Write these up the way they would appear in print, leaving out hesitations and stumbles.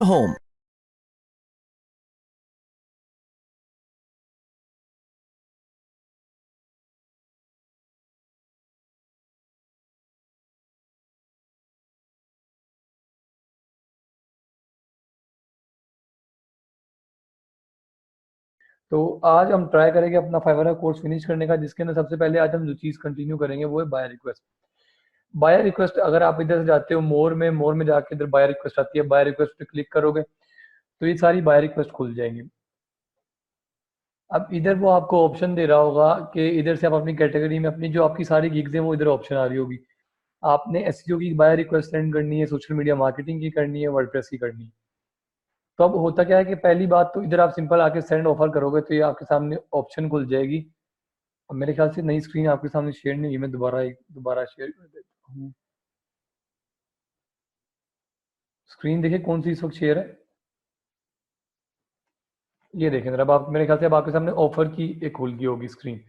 home. तो आज हम ट्राई करेंगे अपना फाइवर का कोर्स फिनिश करने का, जिसके अंदर सबसे पहले आज हम जो चीज़ कंटिन्यू करेंगे वो है बाय रिक्वेस्ट। बाय रिक्वेस्ट अगर आप इधर से जाते हो मोर में जाके इधर बाय रिक्वेस्ट आती है, बाय रिक्वेस्ट पे क्लिक करोगे तो ये सारी बाय रिक्वेस्ट खुल जाएंगी। अब इधर वो आपको ऑप्शन दे रहा होगा कि इधर से आप अपनी कैटेगरी में अपनी जो आपकी सारी गिग्स हैं वो इधर ऑप्शन आ रही होगी। आपने एसईओ की बाय रिक्वेस्ट सेंड करनी है, सोशल मीडिया मार्केटिंग की करनी है, वर्डप्रेस की करनी है। तो अब होता क्या है कि पहली बात तो इधर आप सिंपल आके सेंड ऑफर करोगे तो ये आपके सामने ऑप्शन खुल जाएगी। अब मेरे ख्याल से नई स्क्रीन आपके सामने शेयर नहीं हुई, मैं दोबारा शेयर कर देता हूँ। स्क्रीन देखिए कौन सी इस वक्त शेयर है। ये देखें जरा, अब आप मेरे ख्याल से अब आपके सामने ऑफर की एक खुल गई होगी स्क्रीन।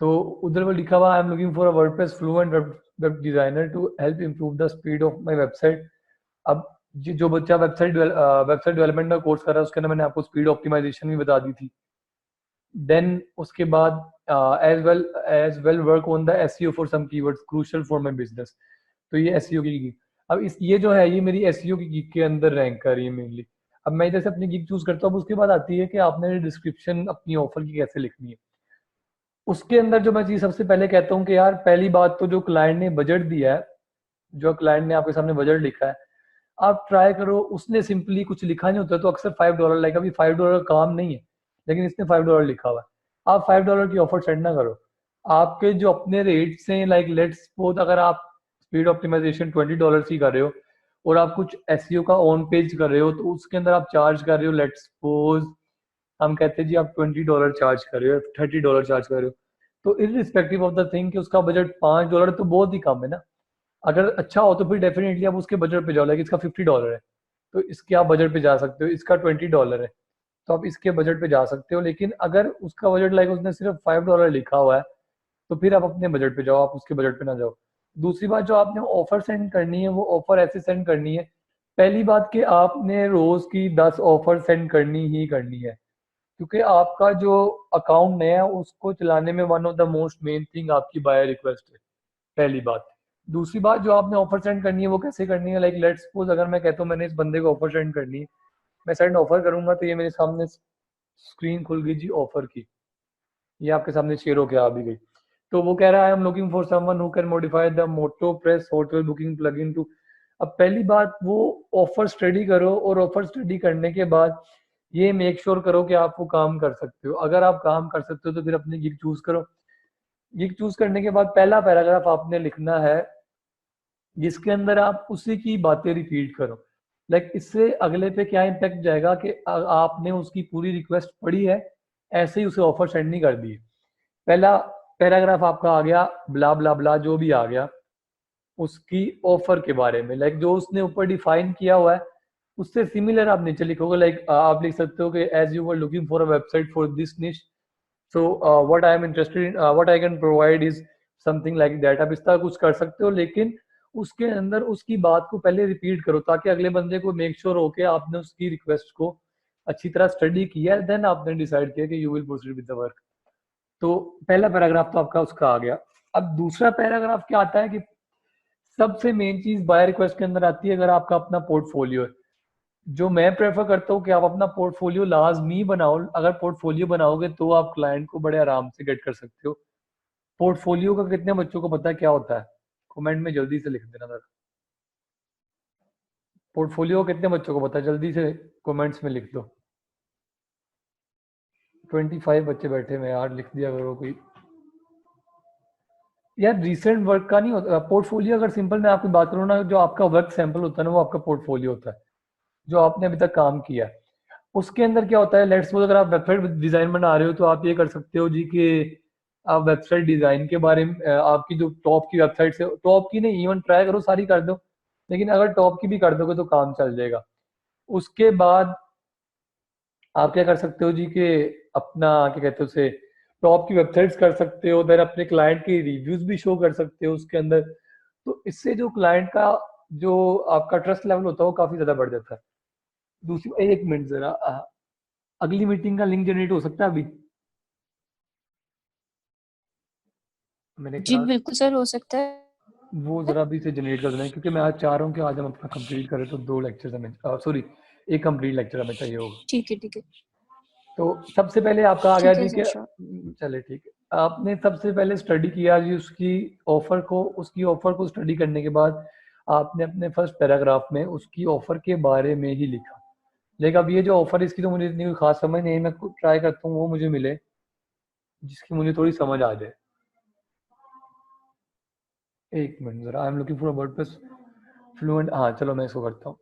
तो उधर वो लिखा हुआ, I am looking for a WordPress fluent web designer to help improve the speed of my website. अब जो बच्चा वेबसाइट डेवलपमेंट का कोर्स कर रहा है उसके अंदर मैंने आपको स्पीड ऑप्टिमाइजेशन भी बता दी थी। देन उसके बाद as well work on the SEO for some keywords crucial for my business. तो ये एसईओ की gig। अब इस ये जो है ये मेरी एसईओ की gig के अंदर रैंक कर रही है मेनली। अब मैं इधर से अपनी गिग चूज करता हूँ, अब उसके बाद आती है कि आपने डिस्क्रिप्शन अपनी ऑफर की कैसे लिखनी है। उसके अंदर जो मैं चीज सबसे पहले कहता हूँ कि यार पहली बात तो जो क्लाइंट ने बजट दिया है, जो क्लाइंट ने आपके सामने बजट लिखा है, आप ट्राई करो उसने सिंपली कुछ लिखा नहीं होता तो अक्सर $5 लाइक अभी $5 का काम नहीं है, लेकिन इसने $5 लिखा हुआ है। आप $5 की ऑफर सेंड ना करो। आपके जो अपने रेट्स हैं, लाइक लेट्स सपोज अगर आप स्पीड ऑप्टिमाइजेशन $20 ही कर रहे हो और आप कुछ एसईओ का ऑन पेज कर रहे हो तो उसके अंदर आप चार्ज कर रहे हो, लेट्स सपोज हम कहते हैं जी आप $20 चार्ज कर रहे हो, $30 चार्ज कर रहे हो, तो इरिस्पेक्टिव ऑफ द थिंग कि उसका बजट $5 तो बहुत ही कम है ना। अगर अच्छा हो तो फिर डेफिनेटली आप उसके बजट पे जाओ, लाइक इसका $50 है तो इसके आप बजट पे जा सकते हो, इसका $20 है तो आप इसके बजट पे जा सकते हो। लेकिन अगर उसका बजट लाइक उसने सिर्फ $5 लिखा हुआ है तो फिर आप अपने बजट पे जाओ, आप उसके बजट पे ना जाओ। दूसरी बात जो आपने ऑफर सेंड करनी है वो ऑफर ऐसे सेंड करनी है, पहली बात कि आपने रोज की 10 ऑफर सेंड करनी ही करनी है, क्योंकि आपका जो अकाउंट नया है उसको चलाने में one of the most main thing आपकी बाय रिक्वेस्ट है, पहली बात। दूसरी बात जो आपने ऑफर सेंड करनी है वो कैसे करनी है, लाइक लेट्स सपोज अगर मैं कहता हूँ मैंने इस बंदे को ऑफर सेंड करनी है, मैं सेंड ऑफर करूंगा तो ये मेरे सामने स्क्रीन खुल गई जी ऑफर की, ये आपके सामने शेयर होके आ भी गई। तो वो कह रहा है I am looking for someone who can modify the MotoPress hotel booking plugin too. अब पहली बात वो ऑफर स्टडी करो और ऑफर स्टडी करने के बाद ये मेक श्योर करो कि आप वो काम कर सकते हो। अगर आप काम कर सकते हो तो फिर अपनी गिग चूज करो। गिग चूज करने के बाद पहला पैराग्राफ आपने लिखना है जिसके अंदर आप उसी की बातें रिपीट करो। लाइक इससे अगले पे क्या इम्पैक्ट जाएगा कि आपने उसकी पूरी रिक्वेस्ट पढ़ी है, ऐसे ही उसे ऑफर सेंड नहीं कर दी। पहला पैराग्राफ आपका आ गया ब्ला ब्ला ब्ला जो भी आ गया उसकी ऑफर के बारे में, लाइक जो उसने ऊपर डिफाइन किया हुआ है उससे सिमिलर आप नीचे लिखोगे। लाइक आप लिख सकते हो कि as you were looking for a website for this niche, so what I am interested in, what I can provide is something like that. आप इस तरह कुछ कर सकते हो, लेकिन उसके अंदर उसकी बात को पहले रिपीट करो ताकि अगले बंदे को मेक श्योर हो के आपने उसकी रिक्वेस्ट को अच्छी तरह स्टडी किया है, देन आपने डिसाइड किया कि you will proceed with the work. तो पहला पैराग्राफ तो आपका उसका आ गया। अब दूसरा पैराग्राफ क्या आता है कि सबसे मेन चीज बाय रिक्वेस्ट के अंदर आती है, अगर आपका अपना पोर्टफोलियो है। जो मैं प्रेफर करता हूँ कि आप अपना पोर्टफोलियो लाजमी बनाओ। अगर पोर्टफोलियो बनाओगे तो आप क्लाइंट को बड़े आराम से गेट कर सकते हो। पोर्टफोलियो का कितने बच्चों को पता है क्या होता है, कमेंट में जल्दी से लिख देना जरा। पोर्टफोलियो कितने बच्चों को पता है, जल्दी से कमेंट्स में लिख दो। 25 बच्चे बैठे हुए हैं यार, लिख दिया करो कोई। यार रिसेंट वर्क का नहीं होता पोर्टफोलियो, अगर सिंपल मैं आपकी बात करूँ ना, जो आपका वर्क सैंपल होता है ना वो आपका पोर्टफोलियो होता है, जो आपने अभी तक काम किया है। उसके अंदर क्या होता है, लेट्स सपोज अगर आप वेबसाइट डिजाइन बना रहे हो तो आप ये कर सकते हो जी कि आप वेबसाइट डिजाइन के बारे में आपकी जो टॉप की वेबसाइट है, टॉप की नहीं इवन ट्राई करो सारी कर दो, लेकिन अगर टॉप की भी कर दोगे तो काम चल जाएगा। उसके बाद आप क्या कर सकते हो जी कि अपना क्या कहते हो उसे टॉप की वेबसाइट्स कर सकते हो, देन अपने क्लाइंट के रिव्यूज भी शो कर सकते हो उसके अंदर। तो इससे जो क्लाइंट का जो आपका ट्रस्ट लेवल होता है वो काफी ज्यादा बढ़ जाता है। दूसरी एक मिनट जरा, अगली मीटिंग का लिंक जनरेट हो सकता है अभी? मेरे जी ख्याल बिल्कुल सर, हो सकता है। वो जरा अभी से जनरेट कर दें, क्योंकि मैं आज चाह रहा हूँ कि आज हम अपना कंप्लीट करें, तो 2 लेक्चर हमें, सॉरी, एक कंप्लीट लेक्चर हमें चाहिए होगा। ठीक है ठीक है तो सबसे पहले आपका आ गया ठीक है जी सर, कि श्योर। चले ठीक है, आपने सबसे पहले स्टडी किया जी उसकी ऑफर को स्टडी करने के बाद आपने अपने फर्स्ट पैराग्राफ में उसकी ऑफर के बारे में ही लिखा। लेकिन अब ये जो ऑफर, इसकी तो मुझे इतनी कोई खास समझ नहीं है, मैं ट्राई करता हूँ वो मुझे मिले जिसकी मुझे थोड़ी समझ आ जाए। एक मिनट जरा, आई am looking for a WordPress fluent, हाँ चलो मैं इसको करता हूँ,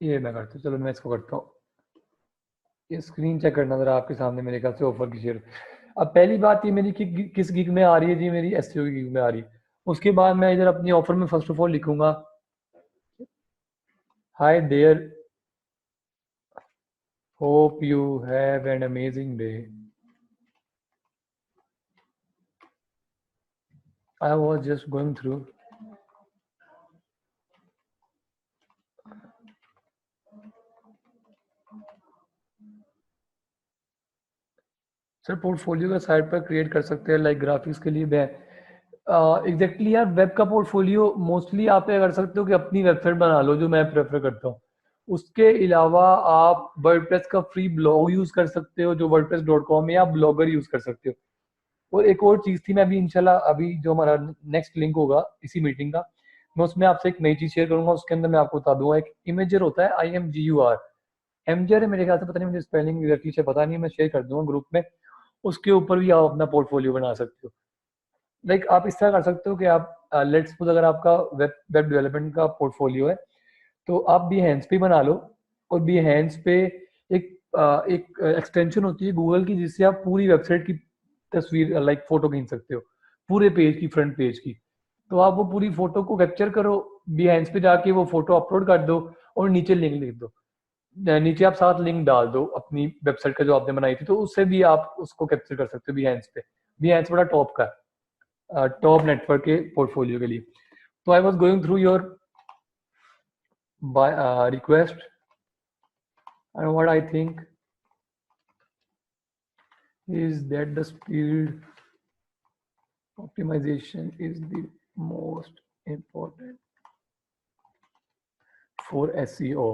ये मैं करता हूँ, चलो मैं इसको करता हूँ। ये स्क्रीन चेक करना जरा आपके सामने, मेरे ख्याल से ऑफर की शेयर। अब पहली बात ये मेरी किस गिग में आ रही है जी, मेरी एसईओ की गिग में आ रही है। उसके बाद मैं इधर अपनी ऑफर में फर्स्ट ऑफ ऑल लिखूंगा, hi there, hope you have an amazing day, I was just going through, sir portfolio का साइट पर क्रिएट कर सकते हैं, लाइक ग्राफिक्स के लिए मैं एग्जैक्टली यार, वेब का पोर्टफोलियो मोस्टली आप ये कर सकते हो कि अपनी वेबसाइट बना लो, जो मैं प्रेफर करता हूँ। उसके अलावा आप वर्डप्रेस का फ्री ब्लॉग यूज कर सकते हो, जो wordpress.com है, या ब्लॉगर यूज कर सकते हो। और एक और चीज थी, मैं अभी इंशाल्लाह अभी जो हमारा नेक्स्ट लिंक होगा इसी मीटिंग का, मैं उसमें आपसे एक नई चीज शेयर करूंगा। उसके अंदर मैं आपको बता दूंगा, एक इमेजर होता है, IMGUR, एमजर है मेरे ख्याल से, पता नहीं मुझे स्पेलिंग एग्जैक्टली से पता नहीं है, मैं शेयर कर दूंगा ग्रुप में। उसके ऊपर भी आप अपना पोर्टफोलियो बना सकते हो। लाइक आप इस तरह कर सकते हो कि आप लेट्स सपोज अगर आपका वेब वेब डेवलपमेंट का पोर्टफोलियो है, तो आप Behance पे बना लो। और Behance पे एक एक्सटेंशन होती है गूगल की, जिससे आप पूरी वेबसाइट की तस्वीर, लाइक फोटो खींच सकते हो, पूरे पेज की, फ्रंट पेज की। तो आप वो पूरी फोटो को कैप्चर करो, Behance पे जाके वो फोटो अपलोड कर दो, और नीचे लिंक लिख दो, नीचे आप साथ लिंक डाल दो अपनी वेबसाइट का जो आपने बनाई थी, तो उससे भी आप उसको कैप्चर कर सकते हो Behance पे। Behance बड़ा टॉप का है, टॉप नेटवर्क के पोर्टफोलियो के लिए। तो आई was going through your request, and what I think is that the speed optimization is the most important for SEO।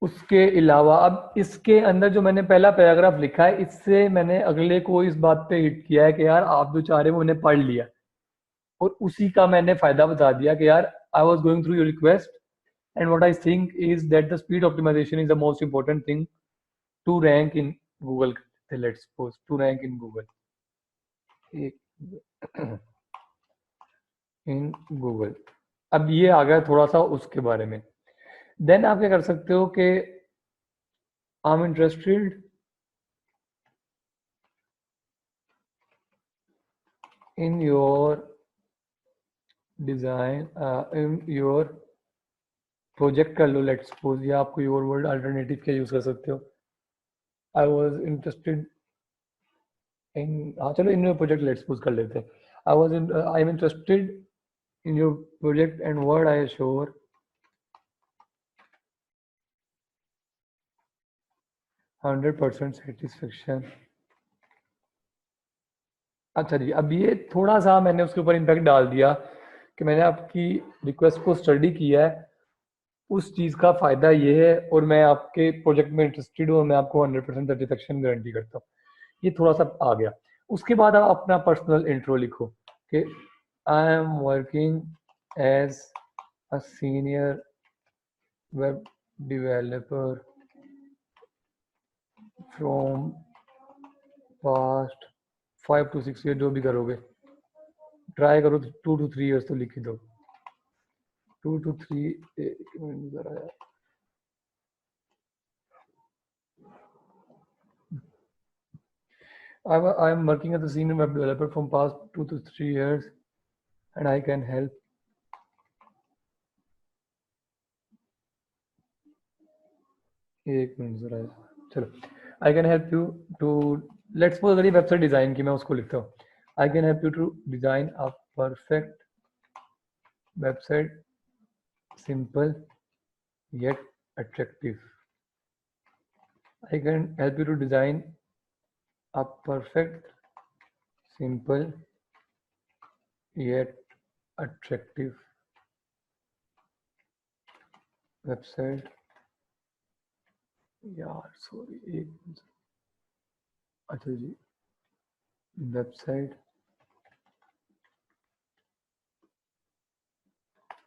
उसके अलावा अब इसके अंदर जो मैंने पहला पैराग्राफ लिखा है, इससे मैंने अगले को इस बात पे हिट किया है कि यार आप जो चाह रहे हो मैंने पढ़ लिया, और उसी का मैंने फायदा बता दिया कि यार I was going through your request, and what I think is that the speed optimisation is the most important thing to rank in Google, let's suppose to rank in Google, in Google. अब ये आ गया थोड़ा सा उसके बारे में। Then आप क्या कर सकते हो कि I am interested in your design, in your project कर लो, लेट्स सपोज, या आप कोई और वर्ड अल्टरनेटिव क्या यूज कर सकते हो। आई वाज इंटरेस्टेड इन, हाँ चलो in your project let's suppose कर लेते हैं। आई am interested in your project and word I sure 100% satisfaction. अच्छा जी, अब ये थोड़ा सा मैंने उसके ऊपर इम्पैक्ट डाल दिया कि मैंने आपकी रिक्वेस्ट को स्टडी किया है, उस चीज़ का फ़ायदा ये है, और मैं आपके प्रोजेक्ट में इंटरेस्टेड हूँ, और मैं आपको 100% सेटिस्फेक्शन गारंटी करता हूँ। ये थोड़ा सा आ गया। उसके बाद आप अपना पर्सनल इंट्रो लिखो कि I am working as a senior web developer from past 5 to 6 year, जो भी करोगे ट्राई करो 2 to 3 ईयर्स तो लिख ही दो, 2 to 3। एक मिनट जरा यार, I am working as a senior web developer from past 2 to 3 years, and I can help. एक मिनट जरा यार, चलो, I can help you to, let's suppose अगर ये वेबसाइट डिजाइन की, मैं उसको लिखता हूँ, I can help you to design a perfect website simple yet attractive. I can help you to design a perfect, simple yet attractive website. यार sorry एक अच्छा जी website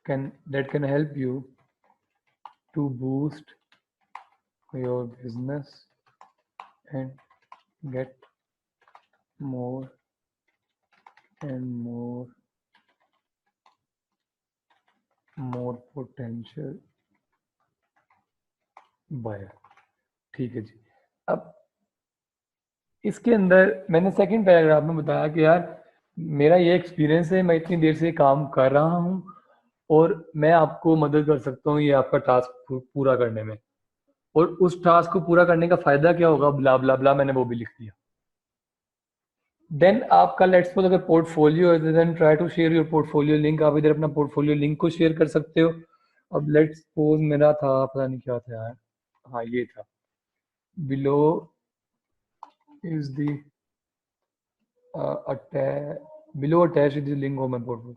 can help you to boost your business and get more and more potential buyer. ठीक है जी. अब इसके अंदर मैंने second paragraph में बताया कि यार मेरा ये एक्सपीरियंस है, मैं इतनी देर से काम कर रहा हूँ और मैं आपको मदद कर सकता हूँ ये आपका टास्क पूरा करने में, और उस टास्क को पूरा करने का फायदा क्या होगा, ब्ला ब्ला ब्ला, मैंने वो भी लिख दिया. देन आपका लेट्स सपोज अगर पोर्टफोलियो है, then try to share your portfolio link. आप इधर अपना पोर्टफोलियो लिंक को शेयर कर सकते हो. अब लेट्स सपोज मेरा था, पता नहीं क्या था यार, हाँ ये था, below is the below attached is the link of my portfolio.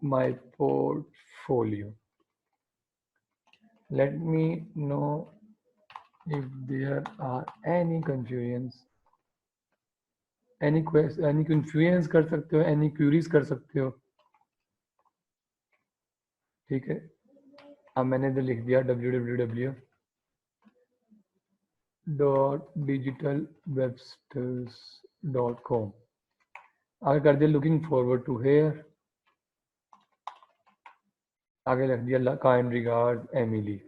My portfolio. Let me know if there are any confusions. any confusions कर सकते हो, any queries कर सकते हो. ठीक है. अब मैंने इधर लिख दिया www.digitalwebsters.com. आगे कर दिया looking forward to hear. आगे लिख दिया kind regards एमिली.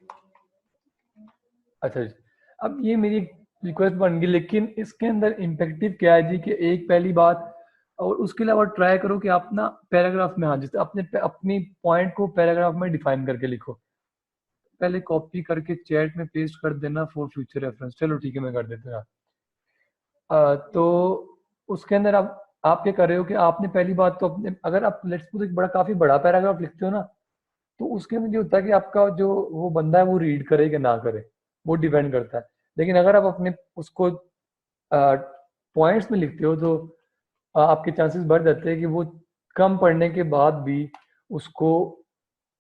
अच्छा जी. अब ये मेरी रिक्वेस्ट बन गई, लेकिन इसके अंदर इम्पेक्टिव क्या है जी कि एक पहली बात, और उसके अलावा ट्राई करो कि आप ना पैराग्राफ में, हाँ जैसे अपनी पॉइंट को पैराग्राफ में डिफाइन करके लिखो. पहले कॉपी करके चैट में पेस्ट कर देना फॉर फ्यूचर रेफरेंस. चलो ठीक है, मैं कर देता हूँ. तो उसके अंदर आप क्या कर रहे हो कि आपने पहली बात तो अपने, अगर आप लेट्स सपोज एक काफी बड़ा पैराग्राफ लिखते हो ना, तो उसके अंदर ये होता है कि आपका जो वो बंदा है वो रीड करे कि ना करे, वो डिपेंड करता है. लेकिन अगर आप अपने उसको पॉइंट्स में लिखते हो तो आपके चांसेस बढ़ जाते हैं कि वो कम पढ़ने के बाद भी उसको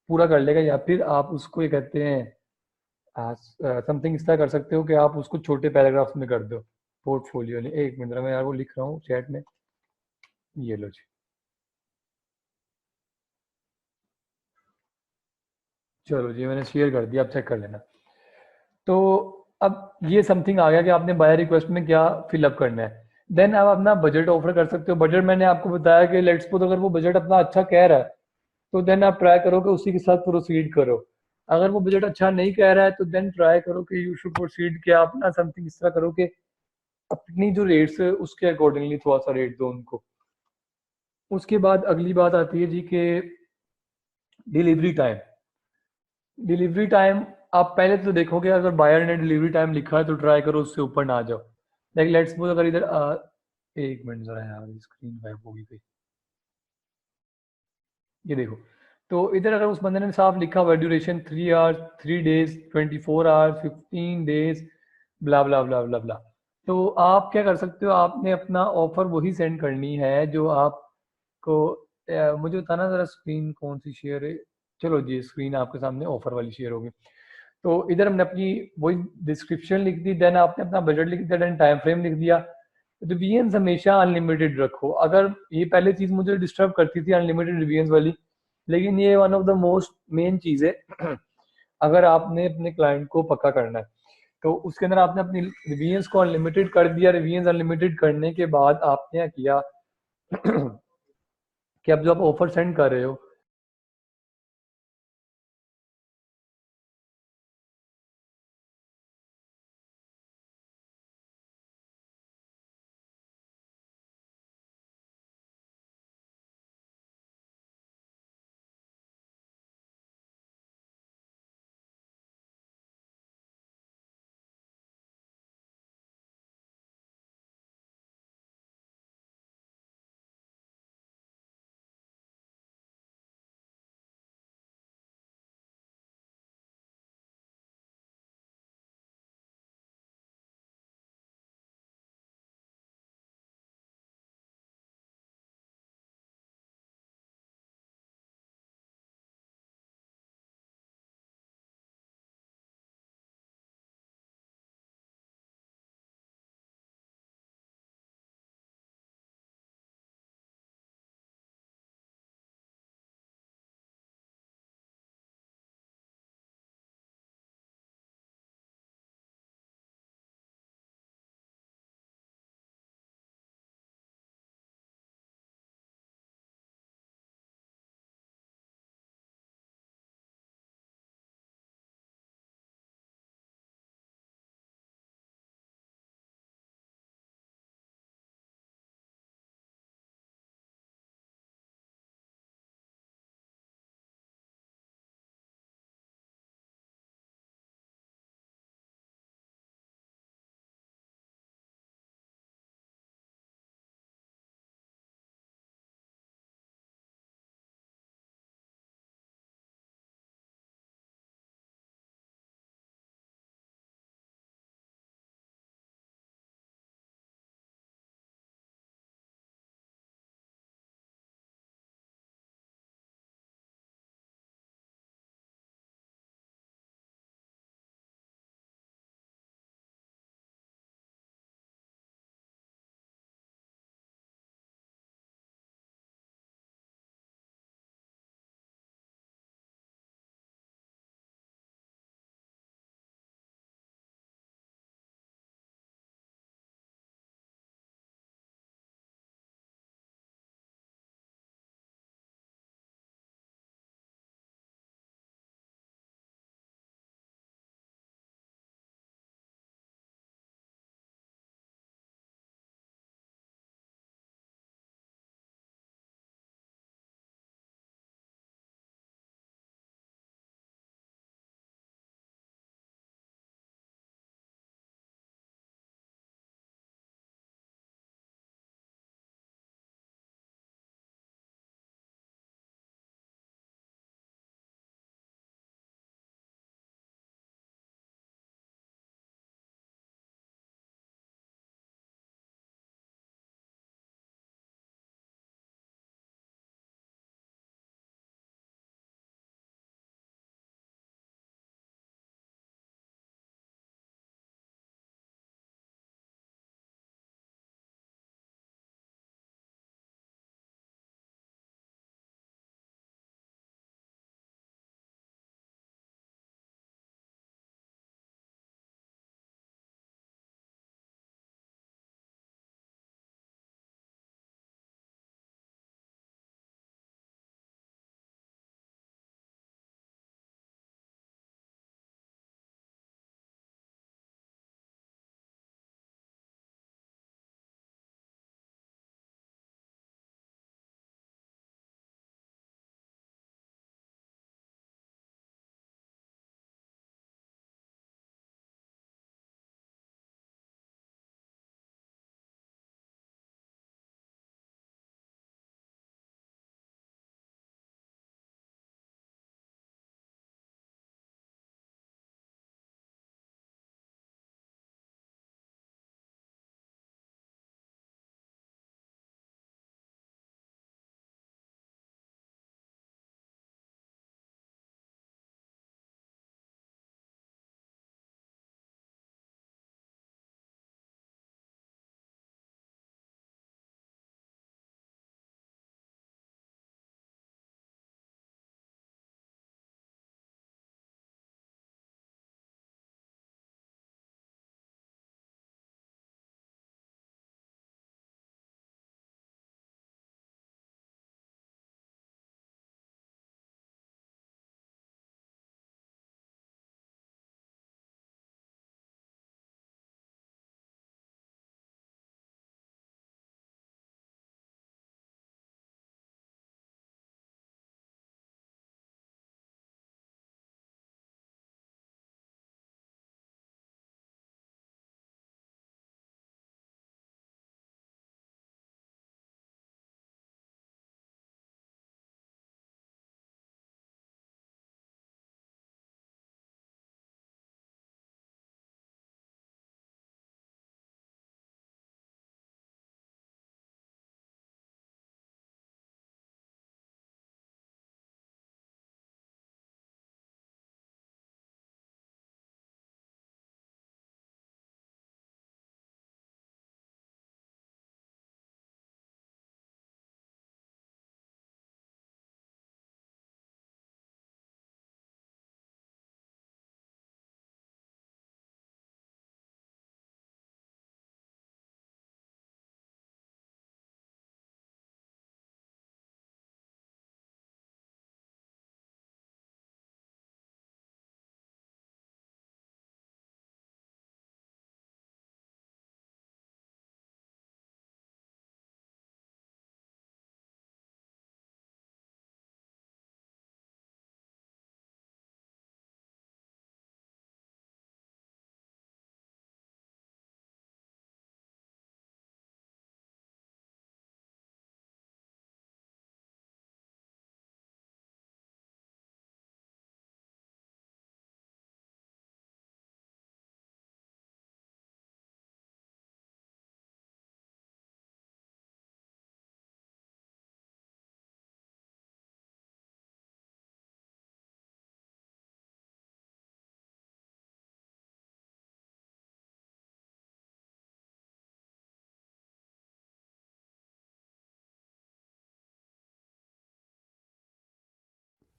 पूरा कर लेगा, या फिर आप उसको ये कहते हैं समथिंग इस तरह कर सकते हो कि आप उसको छोटे पैराग्राफ्स में कर दो. पोर्टफोलियो ने, एक मिनट में यार वो लिख रहा हूँ चैट में, ये लो जी. चलो जी मैंने शेयर कर दिया, आप चेक कर लेना. तो अब ये समथिंग आ गया कि आपने बायर रिक्वेस्ट में क्या फिलअप करना है. देन आप अपना बजट ऑफर कर सकते हो. बजट मैंने आपको बताया कि लेट्स सपोज अगर वो बजट अपना अच्छा कह रहा है तो देन आप ट्राई करो कि उसी के साथ प्रोसीड करो. अगर वो बजट अच्छा नहीं कह रहा है तो देन ट्राई करो कि यू शुड प्रोसीड, कि आप ना समथिंग इस तरह करो कि अपनी जो रेट्स है उसके अकॉर्डिंगली थोड़ा सा रेट दो उनको. उसके बाद अगली बात आती है जी के डिलीवरी टाइम. डिलीवरी टाइम आप पहले तो देखोगे, अगर बायर ने डिलीवरी टाइम लिखा है तो ट्राई करो उससे ऊपर ना आ जाओ. लाइक लेट्स सपोज अगर इधर एक मिनट जरा यार, स्क्रीन गायब होगी गई. ये देखो, तो इधर अगर उस बंदे ने साफ लिखा हुआ duration 3 hours, 3 days, 24 hours, 15 days, blah blah blah blah blah, तो आप क्या कर सकते हो, आपने अपना ऑफर वही सेंड करनी है जो आपको मुझे बताना जरा स्क्रीन कौन सी शेयर है. चलो जी स्क्रीन आपके सामने ऑफर वाली शेयर होगी. तो इधर हमने अपनी वही डिस्क्रिप्शन लिख दी, देन आपने अपना बजट लिख दिया, देन टाइम फ्रेम लिख दिया. रिवीजन हमेशा अनलिमिटेड रखो. अगर ये पहले चीज मुझे डिस्टर्ब करती थी अनलिमिटेड रिवीजन वाली, लेकिन ये one of the most main चीज है अगर आपने अपने क्लाइंट को पक्का करना है. तो उसके अंदर आपने अपनी रिवीजन को अनलिमिटेड कर दिया. रिवीजन अनलिमिटेड करने के बाद आपने क्या किया कि अब जो आप ऑफर सेंड कर रहे हो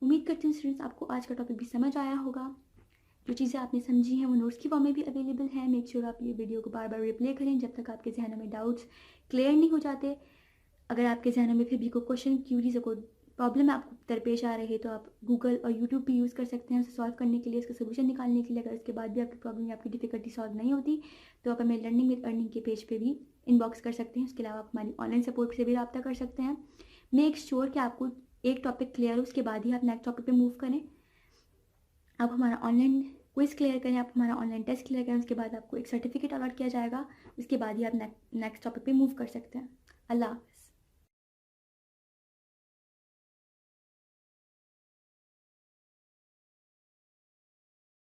उम्मीद करती हूँ स्टूडेंट्स आपको आज का टॉपिक भी समझ आया होगा। जो चीज़ें आपने समझी हैं वो नोट्स की फॉर्म में भी अवेलेबल है। मेक श्योर आप ये वीडियो को बार बार रिप्ले करें जब तक आपके जहनों में डाउट्स क्लियर नहीं हो जाते। अगर आपके जहनों में फिर भी कोई क्वेश्चन, क्यूरीज, कोई प्रॉब्लम आपको दरपेश आ रही है तो आप गूगल और यूट्यूब भी यूज़ कर सकते हैं उसे सॉल्व करने के लिए, उसका सोल्यूशन निकालने के लिए। अगर उसके बाद भी आपकी प्रॉब्लम या आपकी डिफिकल्टी सॉल्व नहीं होती तो आप हमें लर्निंग विद अर्निंग के पेज पे भी इनबॉक्स कर सकते हैं। उसके अलावा आप हमारी ऑनलाइन सपोर्ट से भी रब्ता कर सकते हैं। मेक श्योर कि आपको एक टॉपिक क्लियर हो, उसके बाद ही आप नेक्स्ट टॉपिक पे मूव करें। आप हमारा ऑनलाइन क्विज क्लियर करें, आप हमारा ऑनलाइन टेस्ट क्लियर करें, उसके बाद आपको एक सर्टिफिकेट अलॉट किया जाएगा। उसके बाद ही आप नेक्स्ट टॉपिक पे मूव कर सकते हैं। अल्लाह हाफ़िज़।